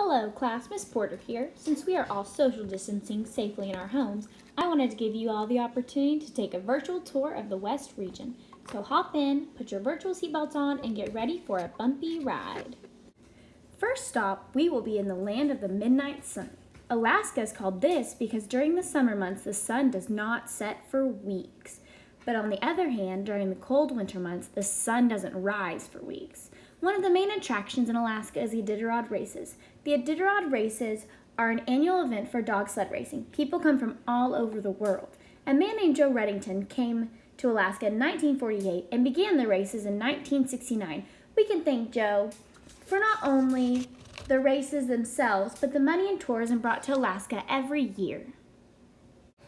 Hello class, Miss Porter here. Since we are all social distancing safely in our homes, I wanted to give you all the opportunity to take a virtual tour of the West region. So hop in, put your virtual seatbelts on, and get ready for a bumpy ride. First stop, we will be in the land of the midnight sun. Alaska is called this because during the summer months the sun does not set for weeks. But on the other hand, during the cold winter months, the sun doesn't rise for weeks. One of the main attractions in Alaska is the Iditarod Races. The Iditarod Races are an annual event for dog sled racing. People come from all over the world. A man named Joe Redington came to Alaska in 1948 and began the races in 1969. We can thank Joe for not only the races themselves, but the money and tourism brought to Alaska every year.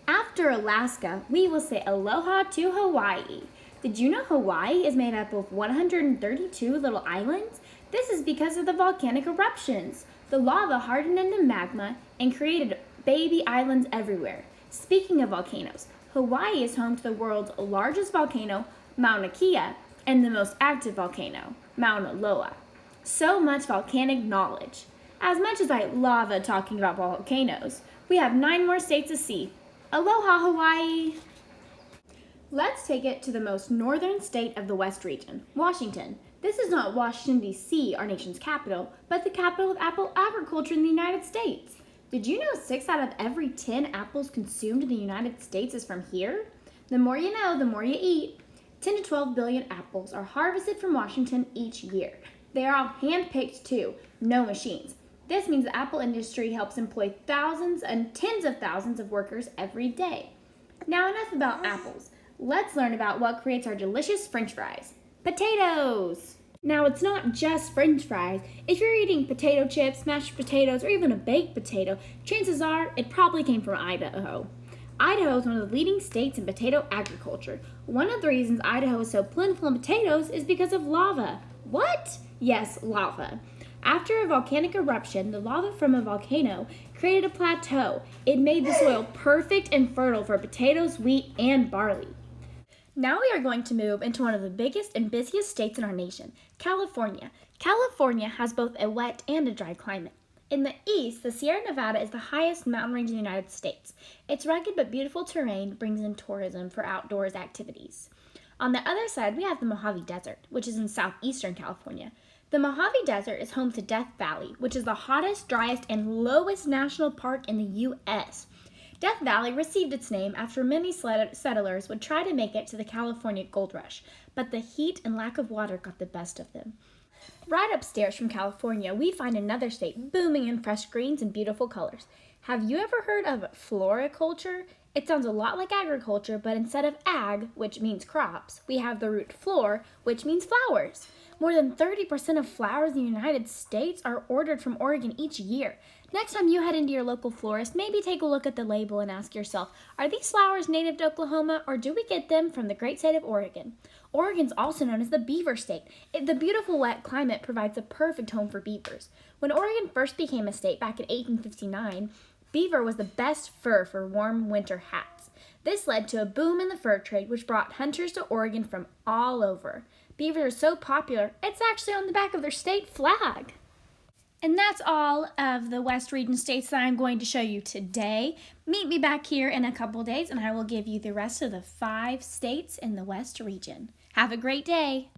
After Alaska, we will say aloha to Hawaii. Did you know Hawaii is made up of 132 little islands? This is because of the volcanic eruptions. The lava hardened into magma and created baby islands everywhere. Speaking of volcanoes, Hawaii is home to the world's largest volcano, Mauna Kea, and the most active volcano, Mauna Loa. So much volcanic knowledge. As much as I love talking about volcanoes, we have 9 more states to see. Aloha, Hawaii! Let's take it to the most northern state of the West region, Washington. This is not Washington, D.C., our nation's capital, but the capital of apple agriculture in the United States. Did you know 6 out of every 10 apples consumed in the United States is from here? The more you know, the more you eat. 10 to 12 billion apples are harvested from Washington each year. They are all hand-picked too, no machines. This means the apple industry helps employ thousands and tens of thousands of workers every day. Now enough about apples. Let's learn about what creates our delicious French fries. Potatoes! Now it's not just French fries. If you're eating potato chips, mashed potatoes, or even a baked potato, chances are it probably came from Idaho. Idaho is one of the leading states in potato agriculture. One of the reasons Idaho is so plentiful in potatoes is because of lava. What? Yes, lava. After a volcanic eruption, the lava from a volcano created a plateau. It made the soil perfect and fertile for potatoes, wheat, and barley. Now we are going to move into one of the biggest and busiest states in our nation, California. California has both a wet and a dry climate. In the east, the Sierra Nevada is the highest mountain range in the United States. Its rugged but beautiful terrain brings in tourism for outdoors activities. On the other side, we have the Mojave Desert, which is in southeastern California. The Mojave Desert is home to Death Valley, which is the hottest, driest, and lowest national park in the U.S. Death Valley received its name after many settlers would try to make it to the California Gold Rush, but the heat and lack of water got the best of them. Right upstairs from California, we find another state booming in fresh greens and beautiful colors. Have you ever heard of floriculture? It sounds a lot like agriculture, but instead of ag, which means crops, we have the root flor, which means flowers. More than 30% of flowers in the United States are ordered from Oregon each year. Next time you head into your local florist, maybe take a look at the label and ask yourself, are these flowers native to Oklahoma, or do we get them from the great state of Oregon? Oregon's also known as the beaver state. The beautiful wet climate provides a perfect home for beavers. When Oregon first became a state back in 1859, beaver was the best fur for warm winter hats. This led to a boom in the fur trade, which brought hunters to Oregon from all over. Beavers are so popular, it's actually on the back of their state flag. And that's all of the West Region states that I'm going to show you today. Meet me back here in a couple days and I will give you the rest of the 5 states in the West Region. Have a great day.